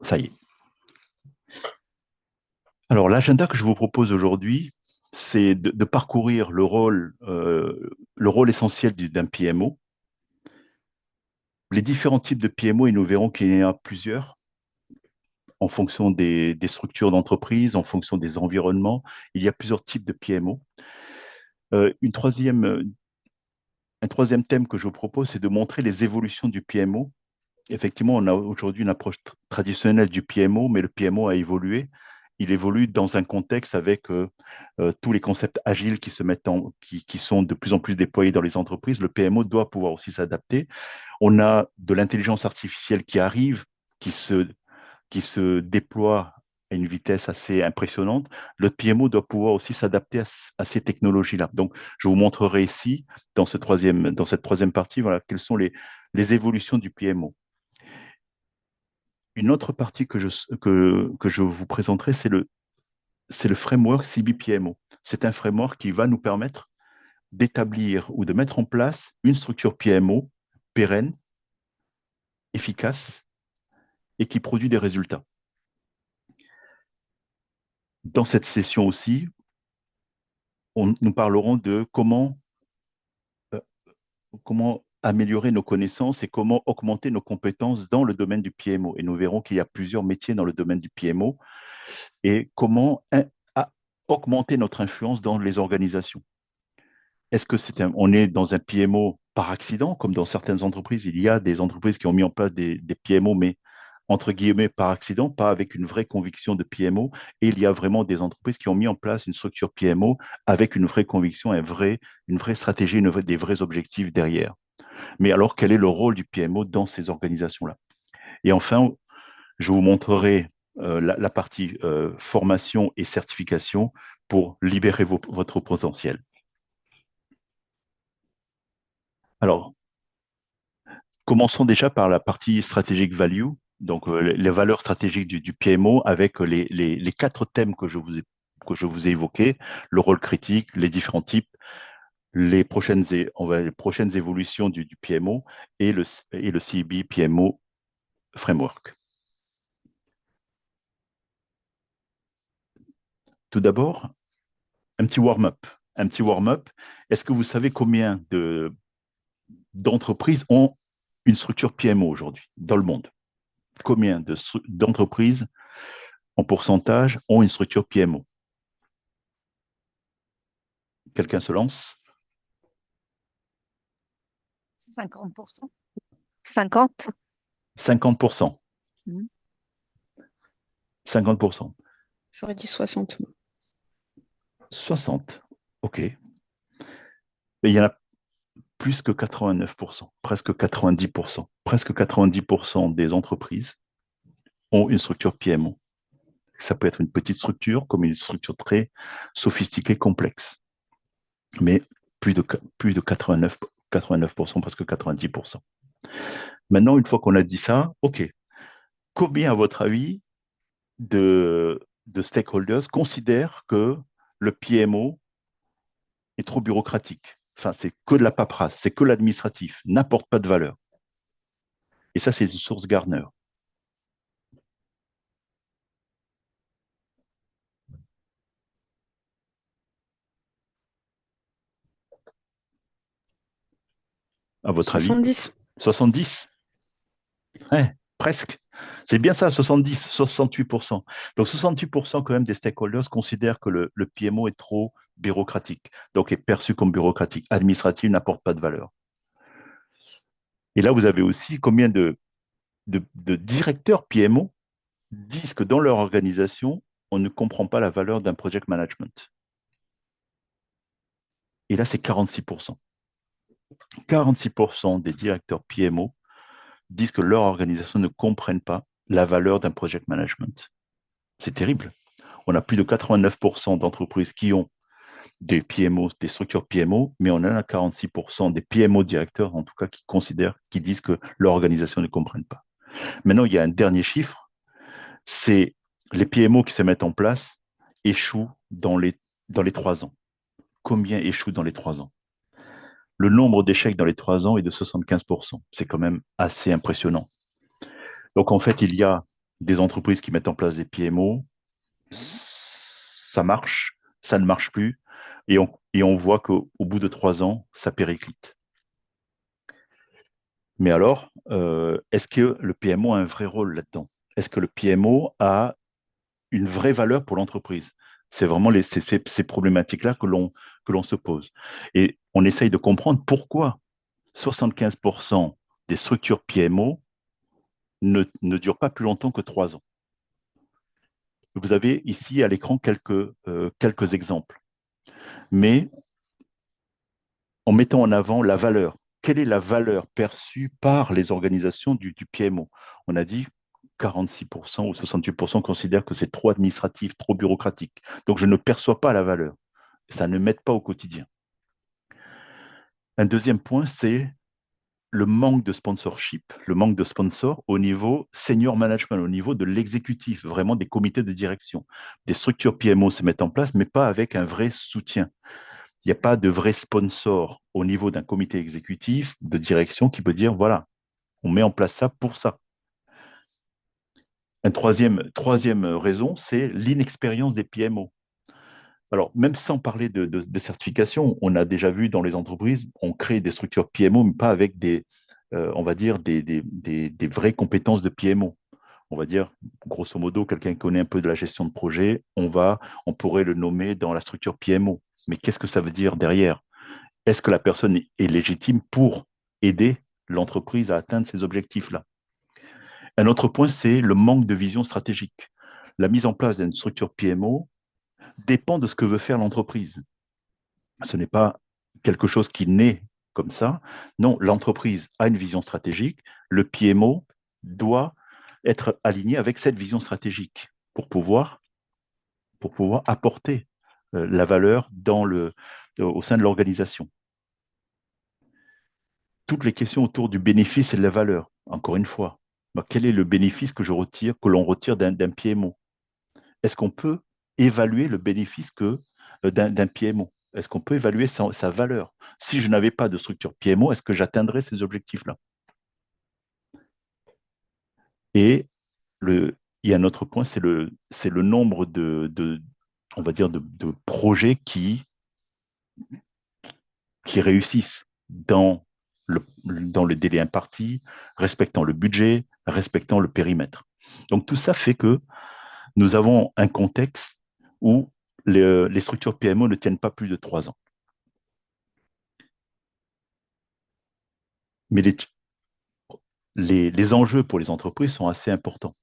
Ça y est. Alors, l'agenda que je vous propose aujourd'hui, c'est de parcourir le rôle essentiel d'un PMO, les différents types de PMO, et nous verrons qu'il y en a plusieurs en fonction des structures d'entreprise, en fonction des environnements. Il y a plusieurs types de PMO. Euh, une troisième, euh, un troisième thème que je vous propose, c'est de montrer les évolutions du PMO. Effectivement, on a aujourd'hui une approche traditionnelle du PMO, mais le PMO a évolué. Il évolue dans un contexte avec tous les concepts agiles qui sont de plus en plus déployés dans les entreprises. Le PMO doit pouvoir aussi s'adapter. On a de l'intelligence artificielle qui arrive, qui se, qui se déploie à une vitesse assez impressionnante. Le PMO doit pouvoir aussi s'adapter à ces technologies-là. Donc, je vous montrerai ici, dans cette troisième partie, voilà, quelles sont les évolutions du PMO. Une autre partie que je vous présenterai, c'est le framework CBPMO. C'est un framework qui va nous permettre d'établir ou de mettre en place une structure PMO pérenne, efficace et qui produit des résultats. Dans cette session aussi, nous parlerons de euh, comment améliorer nos connaissances et comment augmenter nos compétences dans le domaine du PMO. Et nous verrons qu'il y a plusieurs métiers dans le domaine du PMO et comment augmenter notre influence dans les organisations. Est-ce que on est dans un PMO par accident, comme dans certaines entreprises? Il y a des entreprises qui ont mis en place des PMO, mais entre guillemets par accident, pas avec une vraie conviction de PMO. Et il y a vraiment des entreprises qui ont mis en place une structure PMO avec une vraie conviction, une vraie stratégie, des vrais objectifs derrière. Mais alors, quel est le rôle du PMO dans ces organisations-là? Et enfin, je vous montrerai la partie formation et certification pour libérer votre potentiel. Alors, commençons déjà par la partie strategic value, donc les valeurs stratégiques du PMO avec les quatre thèmes que je vous ai évoqués, le rôle critique, les différents types, les prochaines évolutions du PMO et le CB PMO framework. Tout d'abord, un petit warm-up. Un petit warm-up. Est-ce que vous savez combien d'entreprises ont une structure PMO aujourd'hui dans le monde? Combien d'entreprises en pourcentage ont une structure PMO? Quelqu'un se lance? 50%. 50. 50%. Mhm. 50%. J'aurais dit 60. 60. OK. Et il y en a plus que 89%, presque 90%. Presque 90% des entreprises ont une structure PMO. Ça peut être une petite structure comme une structure très sophistiquée, complexe. Mais plus de 89%, presque 90%. Maintenant, une fois qu'on a dit ça, OK, combien, à votre avis, de stakeholders considèrent que le PMO est trop bureaucratique? Enfin, c'est que de la paperasse, c'est que l'administratif, n'apporte pas de valeur. Et ça, c'est une source Gartner. À votre avis, 70. 70? Ouais, presque. C'est bien ça, 70, 68%. Donc 68% quand même des stakeholders considèrent que le PMO est trop bureaucratique, donc est perçu comme bureaucratique, administratif, n'apporte pas de valeur. Et là, vous avez aussi combien de directeurs PMO disent que dans leur organisation, on ne comprend pas la valeur d'un project management. Et là, c'est 46%. 46% des directeurs PMO disent que leur organisation ne comprenne pas la valeur d'un project management. C'est terrible. On a plus de 89% d'entreprises qui ont des PMO, des structures PMO, mais on en a 46% des PMO directeurs, en tout cas, qui disent que leur organisation ne comprenne pas. Maintenant, il y a un dernier chiffre, c'est les PMO qui se mettent en place échouent dans les 3 ans. Combien échouent dans les 3 ans? Le nombre d'échecs dans les 3 ans est de 75%. C'est quand même assez impressionnant. Donc, en fait, il y a des entreprises qui mettent en place des PMO, ça marche, ça ne marche plus, et on voit qu'au bout de 3 ans, ça périclite. Mais alors, est-ce que le PMO a un vrai rôle là-dedans? Est-ce que le PMO a une vraie valeur pour l'entreprise? C'est vraiment ces problématiques-là que l'on se pose. Et on essaye de comprendre pourquoi 75% des structures PMO ne durent pas plus longtemps que 3 ans. Vous avez ici à l'écran quelques exemples, mais en mettant en avant la valeur. Quelle est la valeur perçue par les organisations du PMO? On a dit 46% ou 68% considèrent que c'est trop administratif, trop bureaucratique. Donc, je ne perçois pas la valeur. Ça ne m'aide pas au quotidien. Un deuxième point, c'est le manque de sponsorship, le manque de sponsors au niveau senior management, au niveau de l'exécutif, vraiment des comités de direction. Des structures PMO se mettent en place, mais pas avec un vrai soutien. Il n'y a pas de vrai sponsor au niveau d'un comité exécutif de direction qui peut dire, voilà, on met en place ça pour ça. Une troisième raison, c'est l'inexpérience des PMO. Alors, même sans parler de certification, on a déjà vu dans les entreprises, on crée des structures PMO, mais pas avec on va dire, des vraies compétences de PMO. On va dire, grosso modo, quelqu'un qui connaît un peu de la gestion de projet, on pourrait le nommer dans la structure PMO. Mais qu'est-ce que ça veut dire derrière? Est-ce que la personne est légitime pour aider l'entreprise à atteindre ces objectifs-là? Un autre point, c'est le manque de vision stratégique. La mise en place d'une structure PMO dépend de ce que veut faire l'entreprise. Ce n'est pas quelque chose qui naît comme ça. Non, l'entreprise a une vision stratégique. Le PMO doit être aligné avec cette vision stratégique pour pouvoir apporter la valeur au sein de l'organisation. Toutes les questions autour du bénéfice et de la valeur, encore une fois. Quel est le bénéfice que l'on retire d'un PMO? Est-ce qu'on peut évaluer le bénéfice d'un PMO? Est-ce qu'on peut évaluer sa valeur? Si je n'avais pas de structure PMO, est-ce que j'atteindrais ces objectifs-là? Et il y a un autre point, c'est le nombre on va dire, de projets qui réussissent dans le délai imparti, respectant le budget, respectant le périmètre. Donc tout ça fait que nous avons un contexte où les structures PMO ne tiennent pas plus de 3 ans. Mais les enjeux pour les entreprises sont assez importants.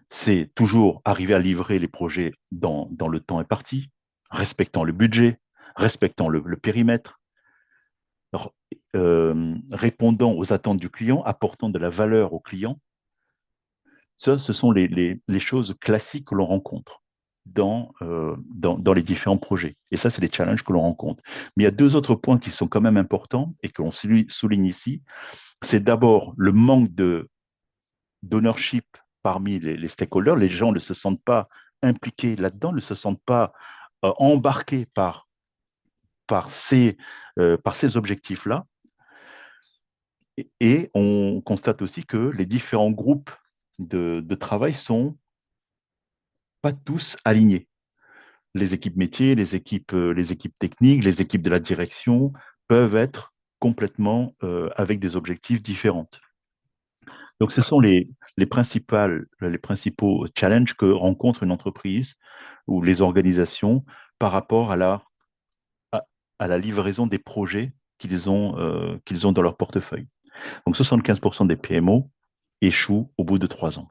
C'est toujours arriver à livrer les projets dans le temps imparti, respectant le budget, respectant le périmètre, répondant aux attentes du client, apportant de la valeur au client. Ça, ce sont les choses classiques que l'on rencontre dans les différents projets. Et ça, c'est les challenges que l'on rencontre. Mais il y a deux autres points qui sont quand même importants et que l'on souligne ici. C'est d'abord le manque d'ownership parmi les stakeholders. Les gens ne se sentent pas impliqués là-dedans, ne se sentent pas embarqués par ces objectifs-là. Et on constate aussi que les différents groupes de travail sont pas tous alignés. Les équipes métiers, les équipes techniques, les équipes de la direction peuvent être complètement avec des objectifs différents. Donc, ce sont les principaux challenges que rencontre une entreprise ou les organisations par rapport à la livraison des projets qu'ils ont dans leur portefeuille. Donc, 75% des PMO échouent au bout de 3 ans.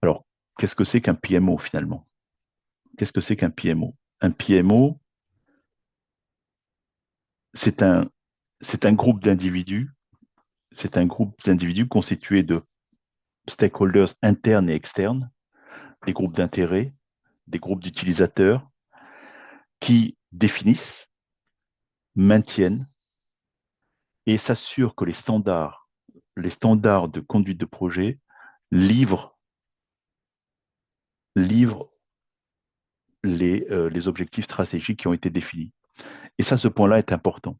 Alors, qu'est-ce que c'est qu'un PMO finalement? Qu'est-ce que c'est qu'un PMO? Un PMO, c'est un groupe d'individus, constitué de stakeholders internes et externes, des groupes d'intérêt, des groupes d'utilisateurs qui définissent, maintiennent et s'assurent que les standards de conduite de projet livrent les objectifs stratégiques qui ont été définis. Et ça, ce point-là est important.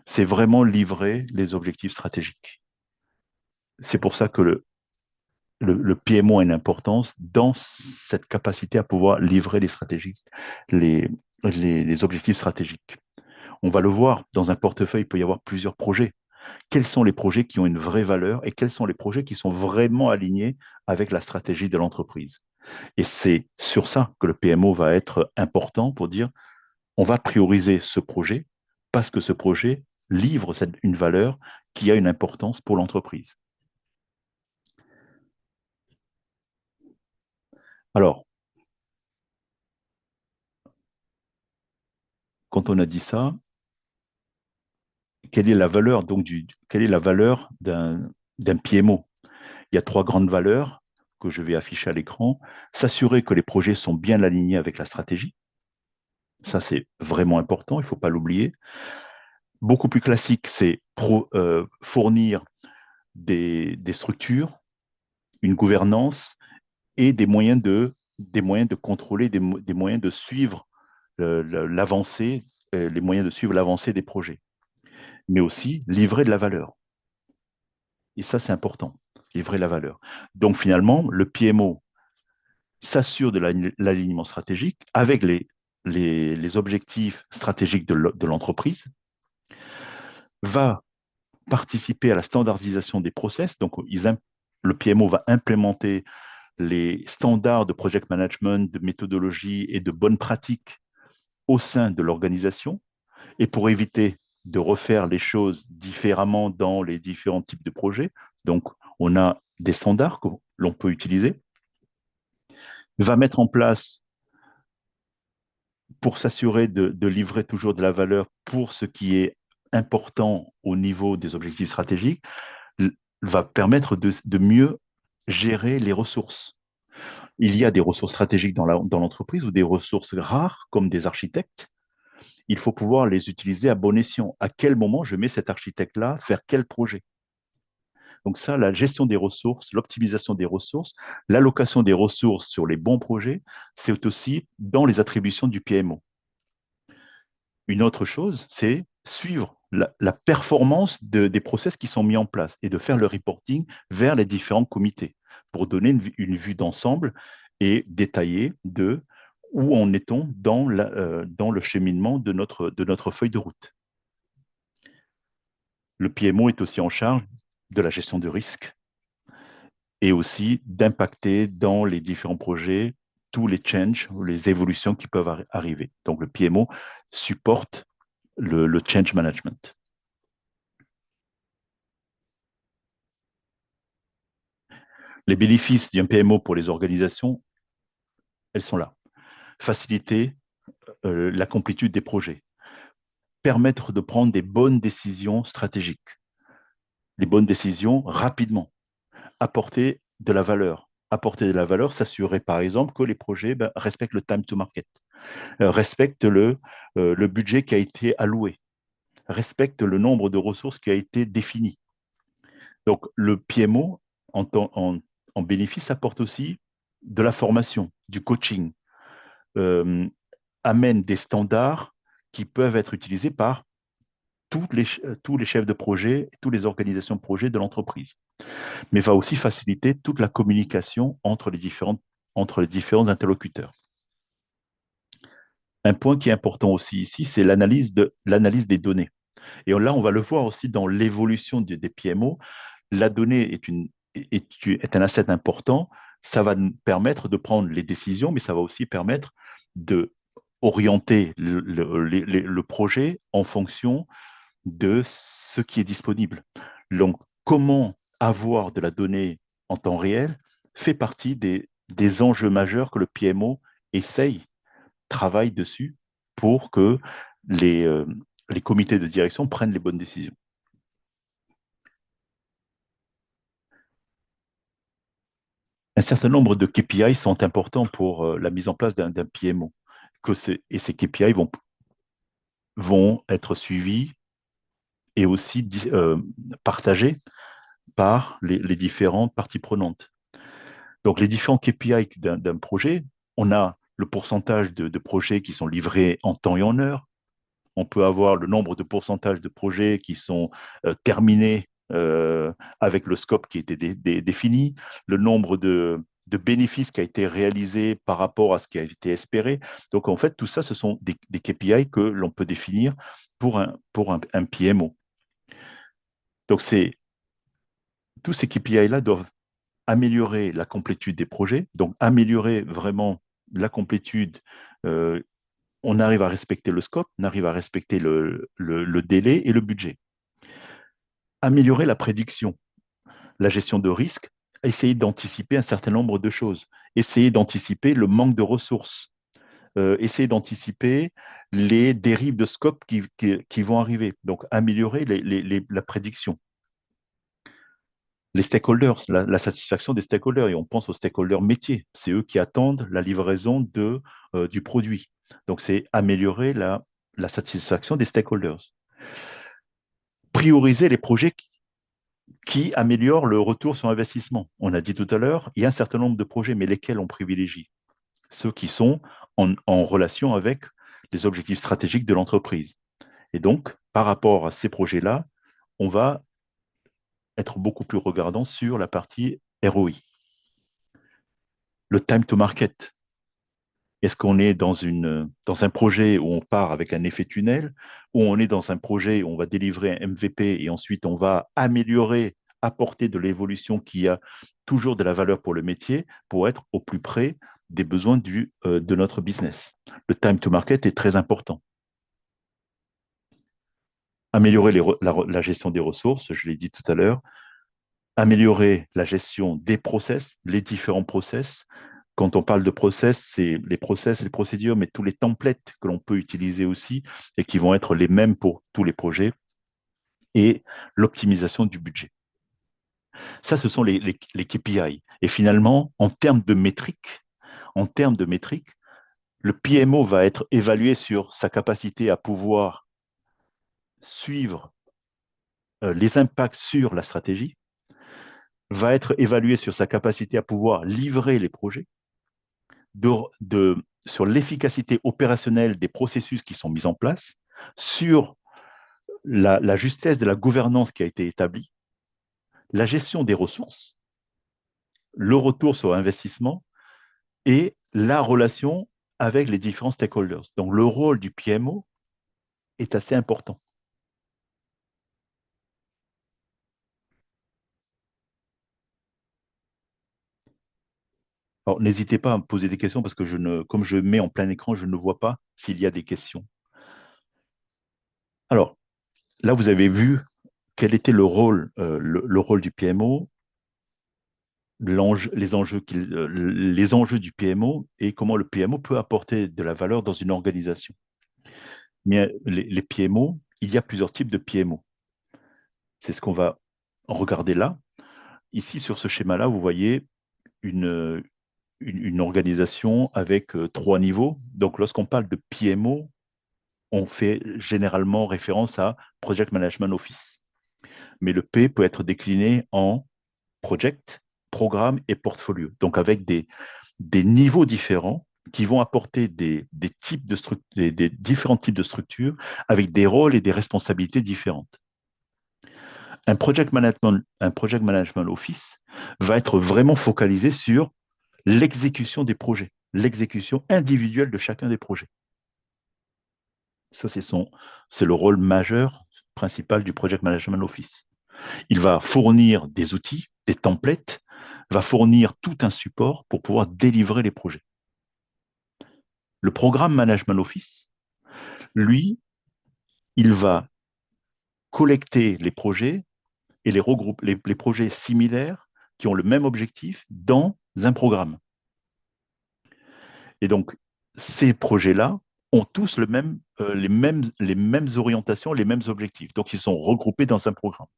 c'est vraiment livrer les objectifs stratégiques. C'est pour ça que le PMO a une importance dans cette capacité à pouvoir livrer les stratégies, les, les objectifs stratégiques. On va le voir, dans un portefeuille, il peut y avoir plusieurs projets. Quels sont les projets qui ont une vraie valeur et quels sont les projets qui sont vraiment alignés avec la stratégie de l'entreprise. Et c'est sur ça que le PMO va être important pour dire, on va prioriser ce projet parce que ce projet livre une valeur qui a une importance pour l'entreprise. Alors, quand on a dit ça, quelle est la valeur quelle est la valeur d'un PMO? Il y a trois grandes valeurs que je vais afficher à l'écran. S'assurer que les projets sont bien alignés avec la stratégie. Ça, c'est vraiment important, il ne faut pas l'oublier. Beaucoup plus classique, c'est fournir des structures, une gouvernance et des moyens de contrôler, des moyens de suivre l'avancée, les moyens de suivre l'avancée des projets, mais aussi livrer de la valeur. Et ça, c'est important, livrer de la valeur. Donc finalement, le PMO s'assure de l'alignement stratégique avec les objectifs stratégiques de l'entreprise, va participer à la standardisation des process. Donc, le PMO va implémenter les standards de project management, de méthodologie et de bonnes pratiques au sein de l'organisation. Et pour éviter de refaire les choses différemment dans les différents types de projets, donc on a des standards que l'on peut utiliser, va mettre en place pour s'assurer de livrer toujours de la valeur pour ce qui est important au niveau des objectifs stratégiques, va permettre de mieux gérer les ressources. Il y a des ressources stratégiques dans l'entreprise ou des ressources rares comme des architectes. Il faut pouvoir les utiliser à bon escient. À quel moment je mets cet architecte-là faire quel projet? Donc ça, la gestion des ressources, l'optimisation des ressources, l'allocation des ressources sur les bons projets, c'est aussi dans les attributions du PMO. Une autre chose, c'est suivre la performance des process qui sont mis en place et de faire le reporting vers les différents comités pour donner une vue d'ensemble et détaillée de où en est-on dans le cheminement de notre feuille de route. Le PMO est aussi en charge de la gestion de risque et aussi d'impacter dans les différents projets tous les changes, les évolutions qui peuvent arriver. Donc le PMO supporte le change management. Les bénéfices d'un PMO pour les organisations, elles sont là. Faciliter la complétude des projets, permettre de prendre des bonnes décisions stratégiques, les bonnes décisions rapidement, apporter de la valeur. Apporter de la valeur, s'assurer par exemple que les projets respectent le time to market, respectent le budget qui a été alloué, respectent le nombre de ressources qui a été défini. Donc le PMO, en bénéfice, apporte aussi de la formation, du coaching, euh, amène des standards qui peuvent être utilisés par tous les chefs de projet, toutes les organisations de projet de l'entreprise, mais va aussi faciliter toute la communication entre les différents interlocuteurs. Un point qui est important aussi ici, c'est l'analyse des données. Et là, on va le voir aussi dans l'évolution des PMO. La donnée est un asset important. Ça va nous permettre de prendre les décisions, mais ça va aussi permettre de orienter le projet en fonction de ce qui est disponible. Donc, comment avoir de la donnée en temps réel fait partie des enjeux majeurs que le PMO essaye, travaille dessus pour que les, euh, les comités de direction prennent les bonnes décisions. Un certain nombre de KPI sont importants pour la mise en place d'un PMO. Et ces KPI vont être suivis et aussi partagés par les différentes parties prenantes. Donc, les différents KPI d'un projet, on a le pourcentage de projets qui sont livrés en temps et en heure, On peut avoir le nombre de pourcentages de projets qui sont terminés avec le scope qui était défini, le nombre de bénéfices qui a été réalisé par rapport à ce qui a été espéré. Donc, en fait, tout ça, ce sont des KPI que l'on peut définir pour un PMO. Donc, tous ces KPI-là doivent améliorer la complétude des projets, donc améliorer vraiment la complétude. On arrive à respecter le scope, on arrive à respecter le délai et le budget. Améliorer la prédiction, la gestion de risque, essayer d'anticiper un certain nombre de choses, essayer d'anticiper le manque de ressources, essayer d'anticiper les dérives de scope qui vont arriver, donc améliorer la prédiction. Les stakeholders, la satisfaction des stakeholders, et on pense aux stakeholders métiers, c'est eux qui attendent la livraison du produit. Donc, c'est améliorer la satisfaction des stakeholders. Prioriser les projets qui améliorent le retour sur investissement. On a dit tout à l'heure, il y a un certain nombre de projets, mais lesquels on privilégie? Ceux qui sont en relation avec les objectifs stratégiques de l'entreprise. Et donc, par rapport à ces projets-là, on va être beaucoup plus regardant sur la partie ROI. Le time to market. Est-ce qu'on est dans un projet où on part avec un effet tunnel, ou on est dans un projet où on va délivrer un MVP et ensuite on va améliorer, apporter de l'évolution qui a toujours de la valeur pour le métier pour être au plus près des besoins de notre business. Le time to market est très important. Améliorer la gestion des ressources, je l'ai dit tout à l'heure, améliorer la gestion des process, les différents process. Quand on parle de process, c'est les process, les procédures, mais tous les templates que l'on peut utiliser aussi et qui vont être les mêmes pour tous les projets et l'optimisation du budget. Ça, ce sont les KPI. Et finalement, en termes de métriques, le PMO va être évalué sur sa capacité à pouvoir suivre les impacts sur la stratégie, va être évalué sur sa capacité à pouvoir livrer les projets, sur l'efficacité opérationnelle des processus qui sont mis en place, sur la justesse de la gouvernance qui a été établie, la gestion des ressources, le retour sur investissement et la relation avec les différents stakeholders. Donc, le rôle du PMO est assez important. Alors, n'hésitez pas à me poser des questions parce que comme je mets en plein écran, je ne vois pas s'il y a des questions. Alors, là, vous avez vu quel était le rôle du PMO, les enjeux du PMO et comment le PMO peut apporter de la valeur dans une organisation. Mais les PMO, il y a plusieurs types de PMO. C'est ce qu'on va regarder là. Ici, sur ce schéma-là, vous voyez une organisation avec 3 niveaux. Donc, lorsqu'on parle de PMO, on fait généralement référence à Project Management Office. Mais le P peut être décliné en project, programme et portfolio. Donc, avec des niveaux différents qui vont apporter des différents types de structures avec des rôles et des responsabilités différentes. Un project management office va être vraiment focalisé sur l'exécution des projets, l'exécution individuelle de chacun des projets. Ça, c'est le rôle majeur principal du project management office. Il va fournir des outils, des templates, va fournir tout un support pour pouvoir délivrer les projets. Le programme management office, lui, il va collecter les projets et les regrouper, les projets similaires qui ont le même objectif dans un programme. Et donc, ces projets-là ont tous les mêmes orientations, les mêmes objectifs. Donc, ils sont regroupés dans un programme.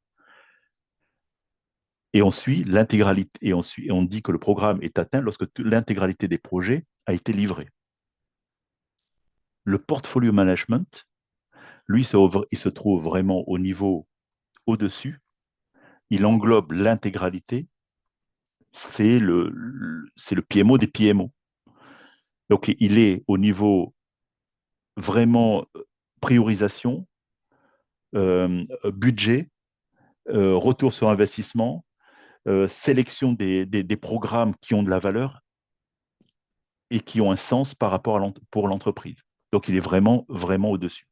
Et on suit l'intégralité, et on dit que le programme est atteint lorsque l'intégralité des projets a été livrée. Le portfolio management, lui, il se trouve vraiment au niveau au-dessus. Il englobe l'intégralité. C'est le PMO des PMO. Donc, il est au niveau vraiment priorisation, budget, retour sur investissement, sélection des programmes qui ont de la valeur et qui ont un sens par rapport pour l'entreprise. Donc, il est vraiment, vraiment au-dessus.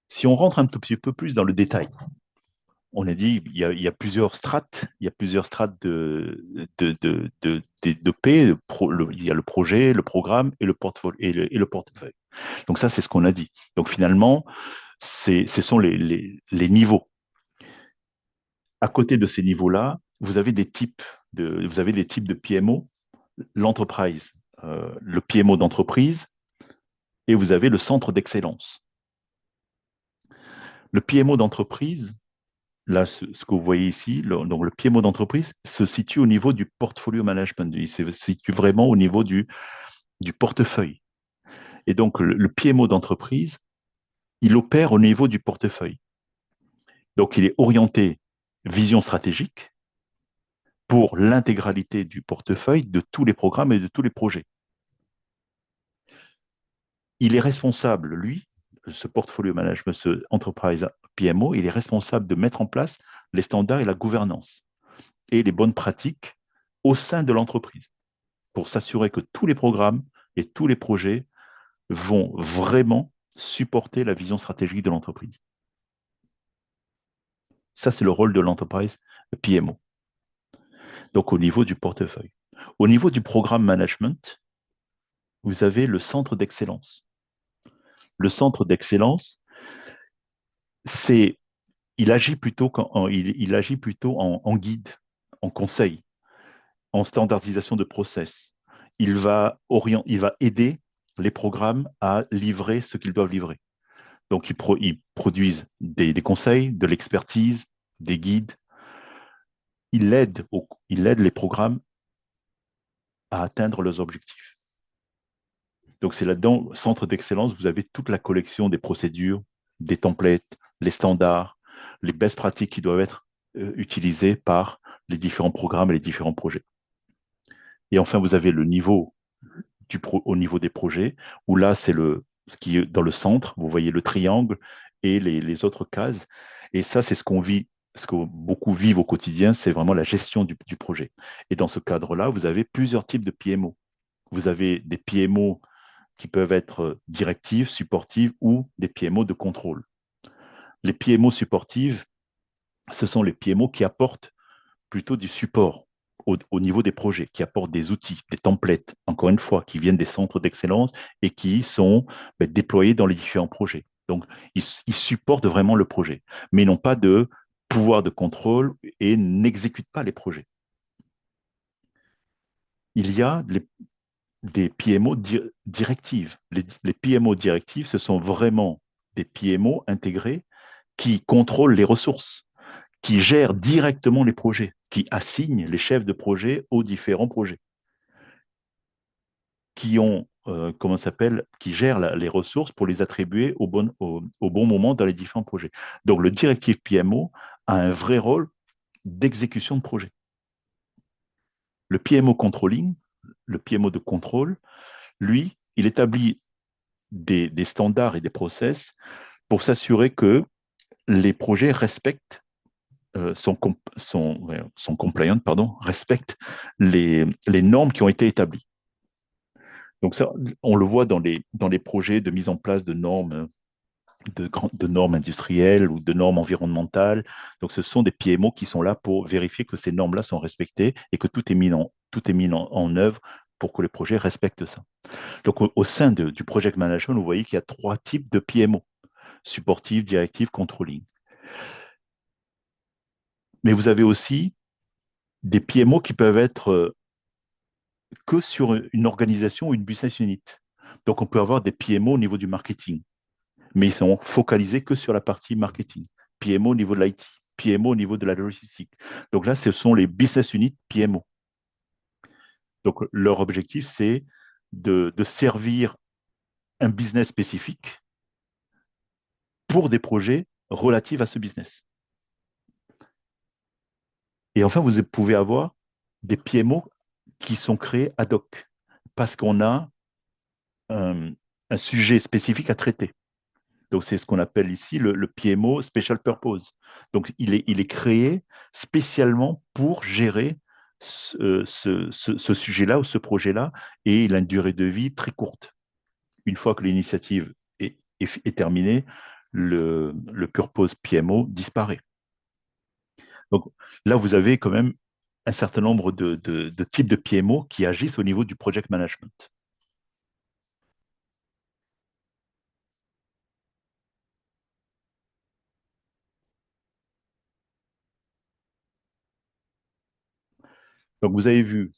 Si on rentre un tout petit peu plus dans le détail, on a dit il y a plusieurs strates, il y a plusieurs strates de P, il y a le projet, le programme et le portfolio et le portefeuille. Donc ça, c'est ce qu'on a dit. Donc finalement, ce sont les niveaux. À côté de ces niveaux-là, vous avez des types de PMO, l'entreprise, le PMO d'entreprise, et vous avez le centre d'excellence. Le PMO d'entreprise, là, ce que vous voyez ici, donc le PMO d'entreprise se situe au niveau du portfolio management. Il se situe vraiment au niveau du portefeuille. Et donc, le PMO d'entreprise, il opère au niveau du portefeuille. Donc, il est orienté vision stratégique pour l'intégralité du portefeuille de tous les programmes et de tous les projets. Il est responsable, lui, ce portfolio management, ce enterprise PMO, il est responsable de mettre en place les standards et la gouvernance et les bonnes pratiques au sein de l'entreprise pour s'assurer que tous les programmes et tous les projets vont vraiment supporter la vision stratégique de l'entreprise. Ça, c'est le rôle de l'enterprise PMO. Donc, au niveau du portefeuille. Au niveau du programme management, vous avez le centre d'excellence. Le centre d'excellence, c'est, il agit plutôt en guide, en conseil, en standardisation de process. Il va aider les programmes à livrer ce qu'ils doivent livrer. Donc, ils produisent des conseils, de l'expertise, des guides. Il aide les programmes à atteindre leurs objectifs. Donc, c'est là-dedans, centre d'excellence, vous avez toute la collection des procédures, des templates, les standards, les best pratiques qui doivent être utilisées par les différents programmes et les différents projets. Et enfin, vous avez le niveau au niveau des projets, où là, c'est ce qui est dans le centre, vous voyez le triangle et les autres cases. Et ça, c'est ce qu'on vit, ce que beaucoup vivent au quotidien, c'est vraiment la gestion du projet. Et dans ce cadre-là, vous avez plusieurs types de PMO. Vous avez des PMO qui peuvent être directives, supportives ou des PMO de contrôle. Les PMO supportives, ce sont les PMO qui apportent plutôt du support au niveau des projets, qui apportent des outils, des templates, encore une fois, qui viennent des centres d'excellence et qui sont déployés dans les différents projets. Donc, ils supportent vraiment le projet, mais ils n'ont pas de pouvoir de contrôle et n'exécutent pas les projets. Il y a des PMO directives. Les PMO directives, ce sont vraiment des PMO intégrés qui contrôlent les ressources, qui gèrent directement les projets, qui assignent les chefs de projet aux différents projets, qui ont, comment ça s'appelle, qui gèrent les ressources pour les attribuer au bon moment dans les différents projets. Donc, le directif PMO a un vrai rôle d'exécution de projet. Le PMO controlling, le PMO de contrôle, lui, il établit des standards et des process pour s'assurer que les projets respectent sont compliant, pardon, respectent les normes qui ont été établies. Donc ça, on le voit dans les projets de mise en place de normes, de normes industrielles ou de normes environnementales. Donc ce sont des PMO qui sont là pour vérifier que ces normes-là sont respectées et que tout est mis en œuvre pour que les projets respectent ça. Donc au sein du project management, vous voyez qu'il y a trois types de PMO, supportive, directive, controlling. Mais vous avez aussi des PMO qui peuvent être que sur une organisation ou une business unit. Donc, on peut avoir des PMO au niveau du marketing, mais ils sont focalisés que sur la partie marketing. PMO au niveau de l'IT, PMO au niveau de la logistique. Donc là, ce sont les business units PMO. Donc, leur objectif, c'est de servir un business spécifique pour des projets relatifs à ce business. Et enfin, vous pouvez avoir des PMO qui sont créés ad hoc parce qu'on a un, un sujet spécifique à traiter. Donc, c'est ce qu'on appelle ici le PMO Special Purpose. Donc, il est créé spécialement pour gérer ce sujet-là ou ce projet-là, et il a une durée de vie très courte. Une fois que l'initiative est terminée, le Purpose PMO disparaît. Donc, là, vous avez quand même un certain nombre de types de PMO qui agissent au niveau du project management. Donc, vous avez vu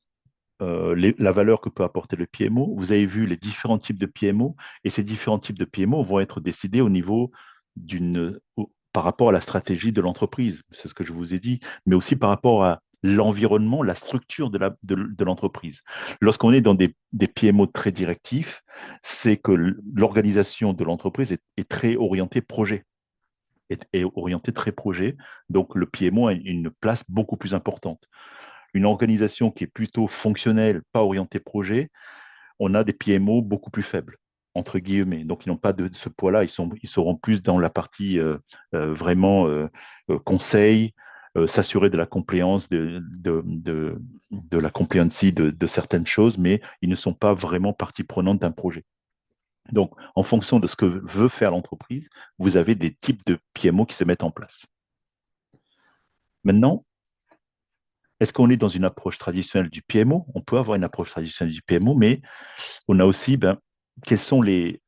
la valeur que peut apporter le PMO. Vous avez vu les différents types de PMO, et ces différents types de PMO vont être décidés au niveau par rapport à la stratégie de l'entreprise, c'est ce que je vous ai dit, mais aussi par rapport à l'environnement, la structure de l'entreprise. Lorsqu'on est dans des PMO très directifs, c'est que l'organisation de l'entreprise est très orientée projet, est orientée très projet, donc le PMO a une place beaucoup plus importante. Une organisation qui est plutôt fonctionnelle, pas orientée projet, on a des PMO beaucoup plus faibles, entre guillemets. Donc, ils n'ont pas de ce poids-là. Ils seront plus dans la partie vraiment conseil, s'assurer de la compliance, de la compliancy de certaines choses, mais ils ne sont pas vraiment partie prenante d'un projet. Donc, en fonction de ce que veut faire l'entreprise, vous avez des types de PMO qui se mettent en place. Maintenant, est-ce qu'on est dans une approche traditionnelle du PMO? On peut avoir une approche traditionnelle du PMO, mais on a aussi quels sont les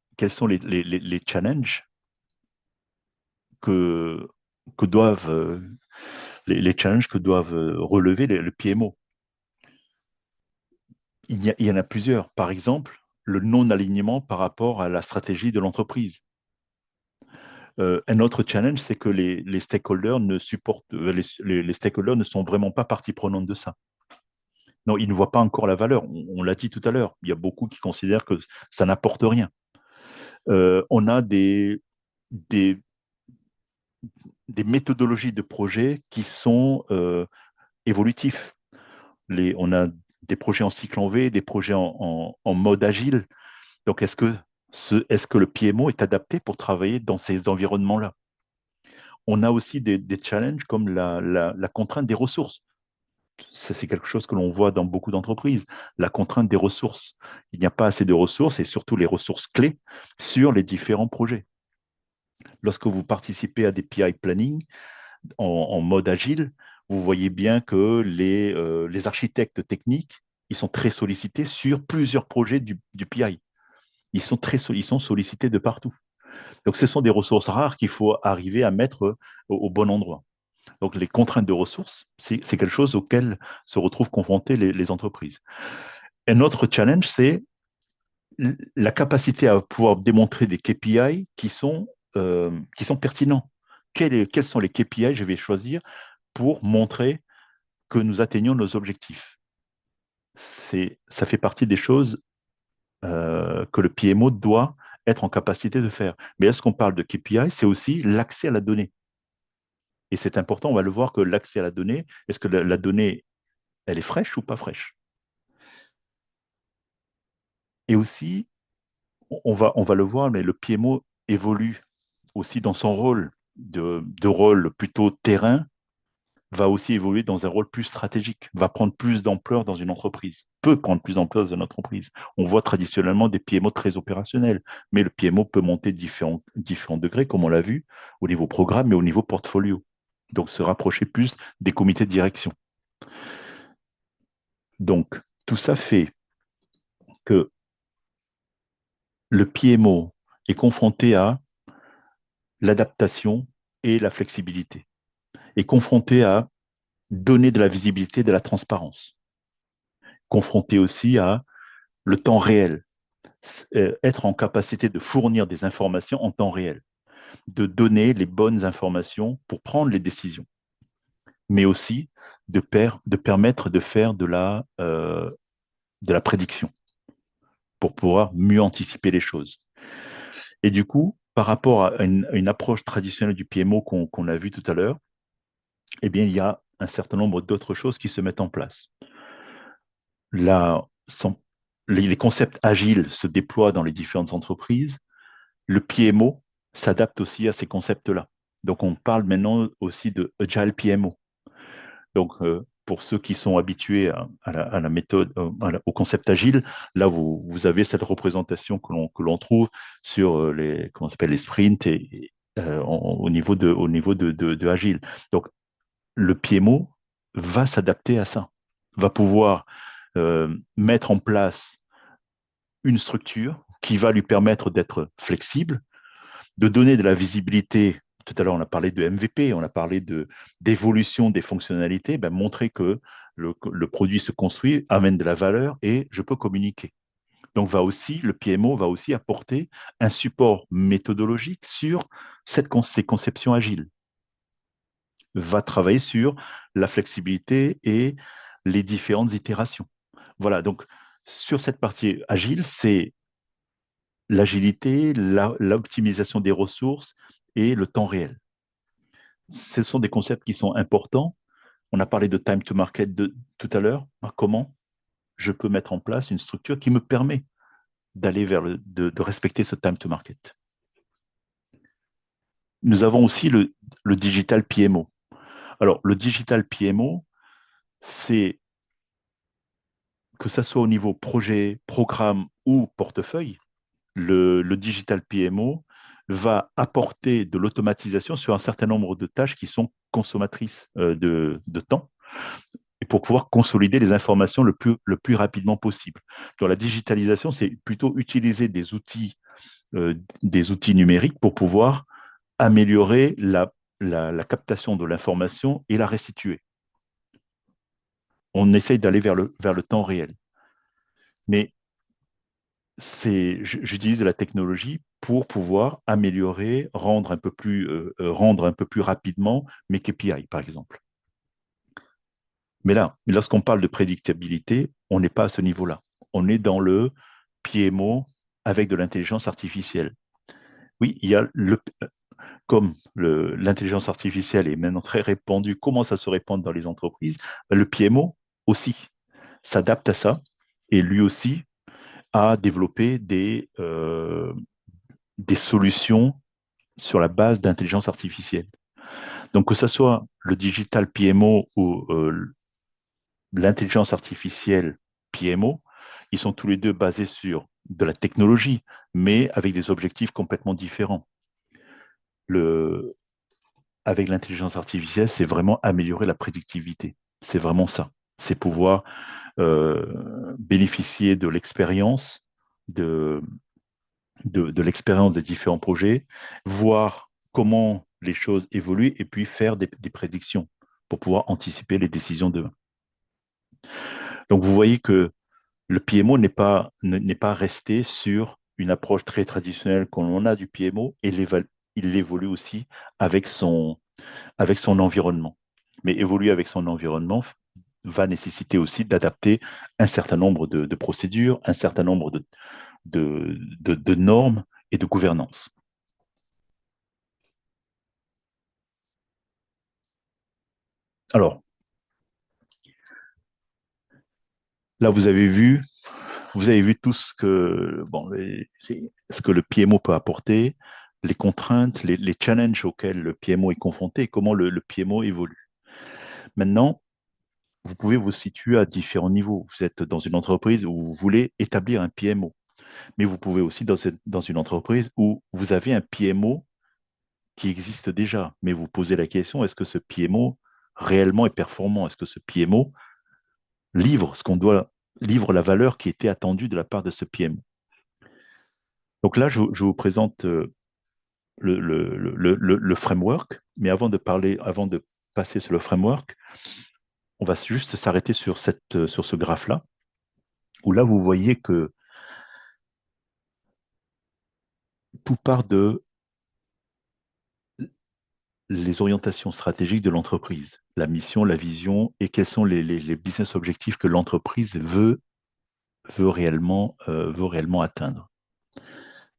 challenges que, que doivent, les challenges que doivent relever le PMO. Il y en a plusieurs. Par exemple, le non-alignement par rapport à la stratégie de l'entreprise. Un autre challenge, c'est que les stakeholders ne supportent, les stakeholders ne sont vraiment pas partie prenante de ça. Non, ils ne voient pas encore la valeur. On l'a dit tout à l'heure. Il y a beaucoup qui considèrent que ça n'apporte rien. On a des, des méthodologies de projet qui sont évolutifs. On a des projets en cycle en V, des projets en mode agile. Donc, est-ce que le PMO est adapté pour travailler dans ces environnements-là? On a aussi des challenges comme la contrainte des ressources. Ça, c'est quelque chose que l'on voit dans beaucoup d'entreprises, la contrainte des ressources. Il n'y a pas assez de ressources, et surtout les ressources clés sur les différents projets. Lorsque vous participez à des PI planning en mode agile, vous voyez bien que les architectes techniques, ils sont très sollicités sur plusieurs projets du PI. Ils sont sollicités de partout. Donc, ce sont des ressources rares qu'il faut arriver à mettre au bon endroit. Donc, les contraintes de ressources, c'est quelque chose auquel se retrouvent confrontées les entreprises. Un autre challenge, c'est la capacité à pouvoir démontrer des KPI qui sont pertinents. Quels sont les KPI que je vais choisir pour montrer que nous atteignons nos objectifs? Ça fait partie des choses que le PMO doit être en capacité de faire. Mais lorsqu'on parle de KPI, c'est aussi l'accès à la donnée. Et c'est important, on va le voir que l'accès à la donnée, est-ce que la donnée, elle est fraîche ou pas fraîche? Et aussi, on va le voir, mais le PMO évolue aussi dans son rôle de rôle plutôt terrain, va aussi évoluer dans un rôle plus stratégique, va prendre plus d'ampleur dans une entreprise, peut prendre plus d'ampleur dans une entreprise. On voit traditionnellement des PMO très opérationnels, mais le PMO peut monter différents degrés, comme on l'a vu, au niveau programme et au niveau portfolio. Donc, se rapprocher plus des comités de direction. Donc, tout ça fait que le PMO est confronté à l'adaptation et la flexibilité, est confronté à donner de la visibilité, de la transparence, confronté aussi à le temps réel, être en capacité de fournir des informations en temps réel, de donner les bonnes informations pour prendre les décisions, mais aussi de permettre de faire de la prédiction pour pouvoir mieux anticiper les choses. Et du coup, par rapport à une approche traditionnelle du PMO qu'on a vu tout à l'heure, eh bien, il y a un certain nombre d'autres choses qui se mettent en place. là, les concepts agiles se déploient dans les différentes entreprises. Le PMO s'adapte aussi à ces concepts-là. Donc, on parle maintenant aussi de Agile PMO. Donc, pour ceux qui sont habitués à la méthode, au concept agile, là, vous avez cette représentation que l'on trouve sur comment s'appelle, les sprints au niveau de agile. Donc, le PMO va s'adapter à ça, va pouvoir mettre en place une structure qui va lui permettre d'être flexible, de donner de la visibilité. Tout à l'heure, on a parlé de MVP, on a parlé d'évolution des fonctionnalités, ben, montrer que le produit se construit, amène de la valeur et je peux communiquer. Donc, le PMO va aussi apporter un support méthodologique sur ces conceptions agiles, va travailler sur la flexibilité et les différentes itérations. Voilà, donc sur cette partie agile, c'est l'agilité, l'optimisation des ressources et le temps réel. Ce sont des concepts qui sont importants. On a parlé de time to market tout à l'heure. Comment je peux mettre en place une structure qui me permet d'aller de respecter ce time to market. Nous avons aussi le digital PMO. Alors, le digital PMO, c'est que ça soit au niveau projet, programme ou portefeuille, le digital PMO va apporter de l'automatisation sur un certain nombre de tâches qui sont consommatrices de temps et pour pouvoir consolider les informations le plus rapidement possible. Donc, la digitalisation, c'est plutôt utiliser des outils numériques pour pouvoir améliorer la captation de l'information et la restituer. On essaye d'aller vers le temps réel. Mais j'utilise la technologie pour pouvoir améliorer, rendre un peu plus rapidement mes KPI, par exemple. Mais là, lorsqu'on parle de prédictabilité, on n'est pas à ce niveau-là. On est dans le PMO avec de l'intelligence artificielle. Oui, comme l'intelligence artificielle est maintenant très répandue, commence à se répandre dans les entreprises, le PMO aussi s'adapte à ça et lui aussi a développé des solutions sur la base d'intelligence artificielle. Donc, que ce soit le digital PMO ou l'intelligence artificielle PMO, ils sont tous les deux basés sur de la technologie, mais avec des objectifs complètement différents. Avec l'intelligence artificielle, c'est vraiment améliorer la prédictivité. C'est vraiment ça. C'est pouvoir bénéficier de l'expérience de, de l'expérience des différents projets, voir comment les choses évoluent et puis faire des prédictions pour pouvoir anticiper les décisions demain. Donc, vous voyez que le PMO n'est pas resté sur une approche très traditionnelle qu'on a du PMO et il évolue aussi avec avec son environnement. Mais évoluer avec son environnement va nécessiter aussi d'adapter un certain nombre de procédures, un certain nombre de normes et de gouvernance. Alors, là, vous avez vu tout ce que le PMO peut apporter, les contraintes, les challenges auxquels le PMO est confronté et comment le PMO évolue. Maintenant, vous pouvez vous situer à différents niveaux. Vous êtes dans une entreprise où vous voulez établir un PMO, mais vous pouvez aussi dans une entreprise où vous avez un PMO qui existe déjà, mais vous posez la question, est-ce que ce PMO réellement est performant? Est-ce que ce PMO livre la valeur qui était attendue de la part de ce PMO? Donc là, je vous présente le framework, mais avant de passer sur le framework, on va juste s'arrêter sur sur ce graphe-là, où là, vous voyez que tout part de les orientations stratégiques de l'entreprise, la mission, la vision et quels sont les business objectifs que l'entreprise veut réellement atteindre.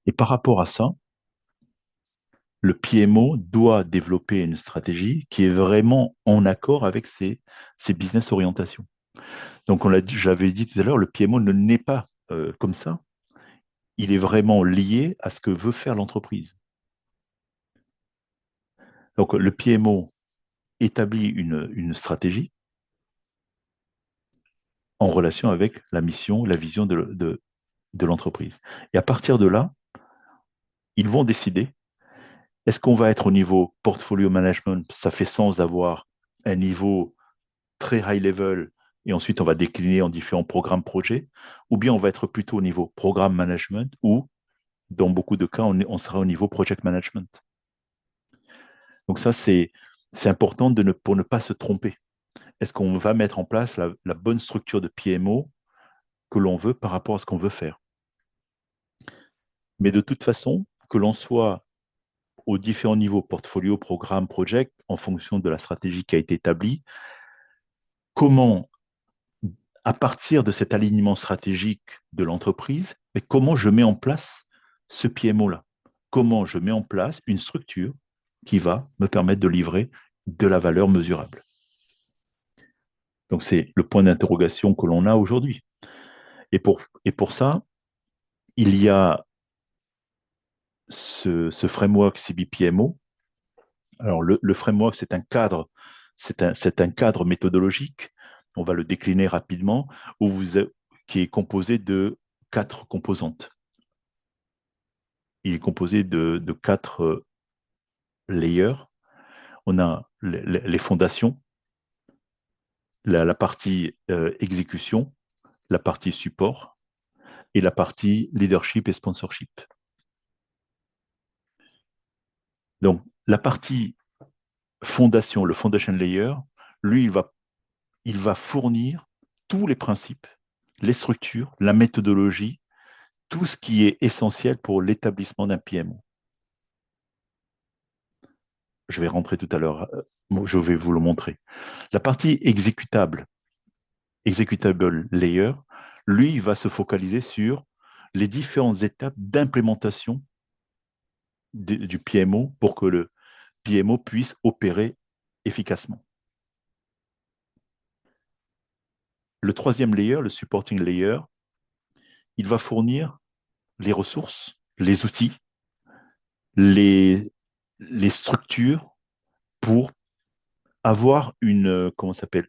Et par rapport à ça, le PMO doit développer une stratégie qui est vraiment en accord avec ses business orientations. Donc, j'avais dit tout à l'heure, le PMO ne naît pas comme ça. Il est vraiment lié à ce que veut faire l'entreprise. Donc, le PMO établit une stratégie en relation avec la mission, la vision de l'entreprise. Et à partir de là, ils vont décider, est-ce qu'on va être au niveau portfolio management? Ça fait sens d'avoir un niveau très high level et ensuite on va décliner en différents programmes projets, ou bien on va être plutôt au niveau programme management ou dans beaucoup de cas, on sera au niveau project management. Donc ça, c'est important pour ne pas se tromper. Est-ce qu'on va mettre en place la bonne structure de PMO que l'on veut par rapport à ce qu'on veut faire? Mais de toute façon, que l'on soit aux différents niveaux, portfolio, programme, project, en fonction de la stratégie qui a été établie, comment, à partir de cet alignement stratégique de l'entreprise, mais comment je mets en place ce PMO-là? Comment je mets en place une structure qui va me permettre de livrer de la valeur mesurable? Donc, c'est le point d'interrogation que l'on a aujourd'hui. Et pour ça, il y a ce framework CBPMO. Alors, le framework, c'est un cadre méthodologique. On va le décliner rapidement, qui est composé de 4 composantes. Il est composé de 4 layers. On a les fondations, la partie exécution, la partie support et la partie leadership et sponsorship. Donc, la partie fondation, le foundation layer, lui, il va fournir tous les principes, les structures, la méthodologie, tout ce qui est essentiel pour l'établissement d'un PMO. Je vais rentrer tout à l'heure, je vais vous le montrer. La partie executable layer, lui, il va se focaliser sur les différentes étapes d'implémentation du PMO pour que le PMO puisse opérer efficacement. Le troisième layer, le supporting layer, il va fournir les ressources, les outils, les, les structures pour avoir comment s'appelle,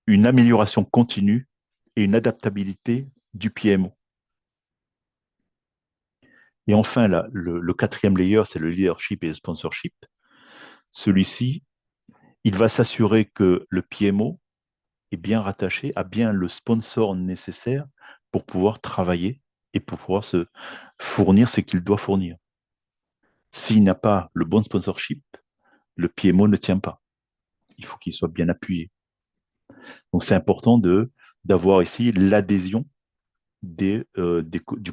une amélioration continue et une adaptabilité du PMO. Et enfin, le quatrième layer, c'est le leadership et le sponsorship. Celui-ci, il va s'assurer que le PMO est bien rattaché, a bien le sponsor nécessaire pour pouvoir travailler et pour pouvoir se fournir ce qu'il doit fournir. S'il n'a pas le bon sponsorship, le PMO ne tient pas. Il faut qu'il soit bien appuyé. Donc, c'est important d'avoir ici l'adhésion du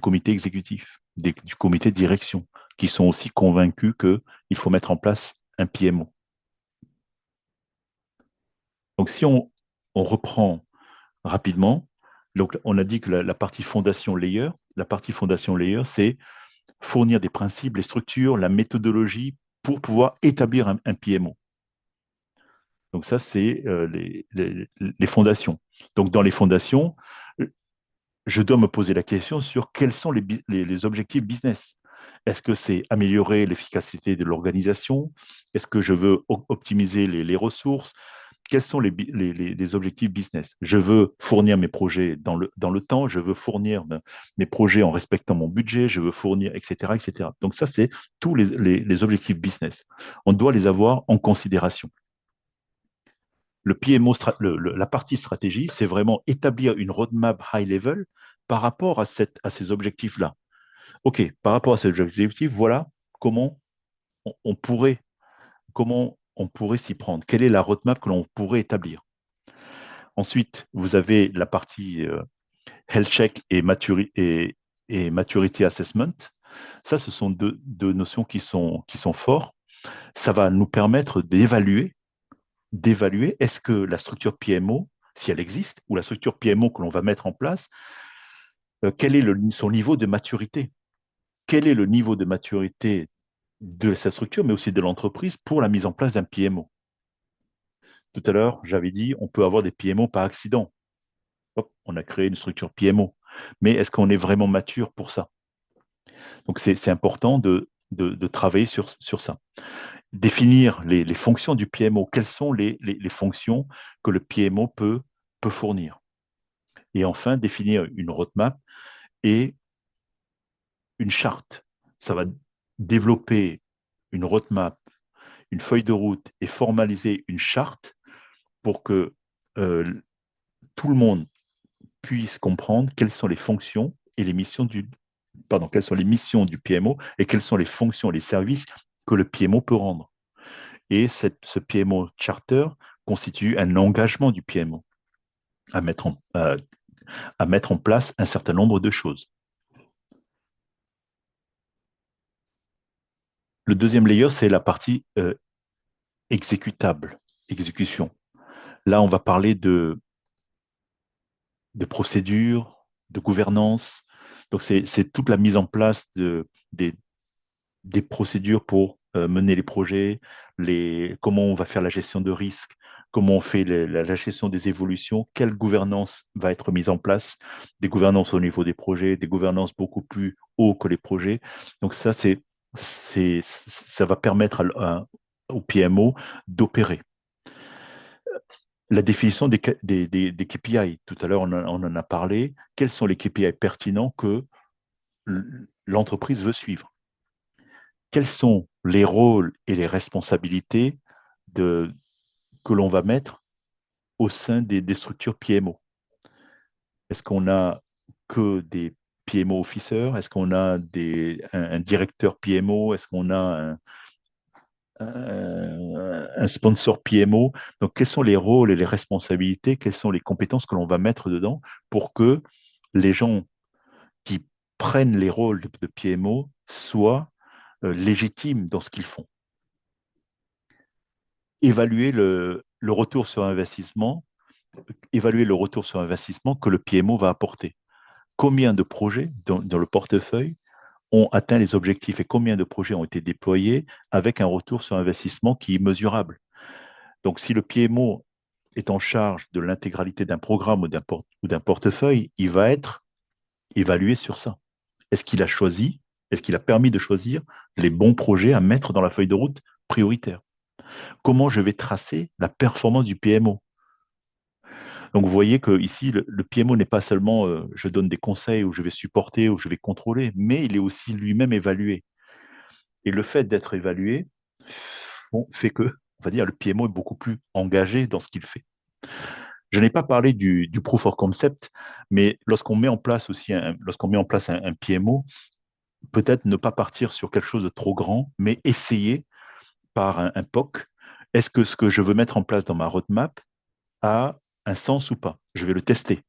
comité exécutif, du comité de direction, qui sont aussi convaincus qu'il faut mettre en place un PMO. Donc, si on reprend rapidement, donc on a dit que la partie fondation layer, c'est fournir des principes, les structures, la méthodologie pour pouvoir établir un PMO. Donc ça, c'est les fondations. Donc dans les fondations, je dois me poser la question sur quels sont les objectifs business. Est-ce que c'est améliorer l'efficacité de l'organisation? Est-ce que je veux optimiser les ressources? Quels sont les objectifs business? Je veux fournir mes projets dans le temps, je veux fournir mes projets en respectant mon budget, je veux fournir, etc. etc. Donc ça, c'est tous les objectifs business. On doit les avoir en considération. Le PMO, la partie stratégie, c'est vraiment établir une roadmap high level par rapport à ces objectifs-là. OK, par rapport à ces objectifs, voilà comment on pourrait, s'y prendre. Quelle est la roadmap que l'on pourrait établir? Ensuite, vous avez la partie health check et maturity assessment. Ça, ce sont deux notions qui sont fortes. Ça va nous permettre d'évaluer est-ce que la structure PMO, si elle existe, ou la structure PMO que l'on va mettre en place, quel est son niveau de maturité? Quel est le niveau de maturité de sa structure, mais aussi de l'entreprise pour la mise en place d'un PMO? Tout à l'heure, j'avais dit, on peut avoir des PMO par accident. hop, on a créé une structure PMO. Mais est-ce qu'on est vraiment mature pour ça? Donc, c'est important de travailler sur ça. Définir les fonctions du PMO. Quelles sont les fonctions que le PMO peut fournir? Et enfin, définir une roadmap et une charte. Ça va développer une roadmap, une feuille de route et formaliser une charte pour que euh, tout le monde puisse comprendre quelles sont les fonctions et les missions quelles sont les missions du PMO et quelles sont les fonctions et les services que le PMO peut rendre. Et ce PMO Charter constitue un engagement du PMO à à mettre en place un certain nombre de choses. Le deuxième layer, c'est la partie exécutable, exécution. Là, on va parler de procédures, de gouvernance. Donc, c'est toute la mise en place des procédures pour mener les projets, comment on va faire la gestion de risque, comment on fait la gestion des évolutions, quelle gouvernance va être mise en place, des gouvernances au niveau des projets, des gouvernances beaucoup plus haut que les projets. Donc ça, ça va permettre au PMO d'opérer. La définition des KPI, tout à l'heure on en a parlé, quels sont les KPI pertinents que l'entreprise veut suivre? Quels sont les rôles et les responsabilités que l'on va mettre au sein des structures PMO? Est-ce qu'on a que des PMO officers? Est-ce qu'on a un directeur PMO? Est-ce qu'on a un sponsor PMO? Donc, quels sont les rôles et les responsabilités? Quelles sont les compétences que l'on va mettre dedans pour que les gens qui prennent les rôles de PMO soient légitimes dans ce qu'ils font? Évaluer le retour sur investissement, évaluer le retour sur investissement que le PMO va apporter. Combien de projets dans le portefeuille ont atteint les objectifs et combien de projets ont été déployés avec un retour sur investissement qui est mesurable. Donc, si le PMO est en charge de l'intégralité d'un programme ou d'un portefeuille, il va être évalué sur ça. Est-ce qu'il a choisi, est-ce qu'il a permis de choisir les bons projets à mettre dans la feuille de route prioritaire? Comment je vais tracer la performance du PMO? Donc, vous voyez que ici, le PMO n'est pas seulement je donne des conseils ou je vais supporter ou je vais contrôler, mais il est aussi lui-même évalué. Et le fait d'être évalué fait que, on va dire, le PMO est beaucoup plus engagé dans ce qu'il fait. Je n'ai pas parlé du proof of concept, mais lorsqu'on met en place lorsqu'on met en place un PMO, peut-être ne pas partir sur quelque chose de trop grand, mais essayer par un POC, est-ce que ce que je veux mettre en place dans ma roadmap a un sens ou pas? Je vais le tester.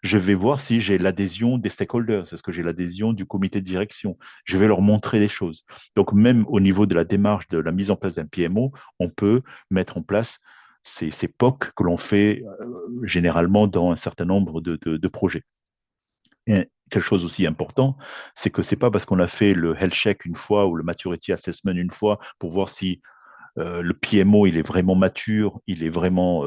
Je vais voir si j'ai l'adhésion des stakeholders, est-ce que j'ai l'adhésion du comité de direction? Je vais leur montrer des choses. Donc, même au niveau de la démarche de la mise en place d'un PMO, on peut mettre en place ces POC que l'on fait généralement dans un certain nombre de projets. Et quelque chose aussi important, c'est que ce n'est pas parce qu'on a fait le health check une fois ou le maturity assessment une fois pour voir si le PMO il est vraiment mature, il est vraiment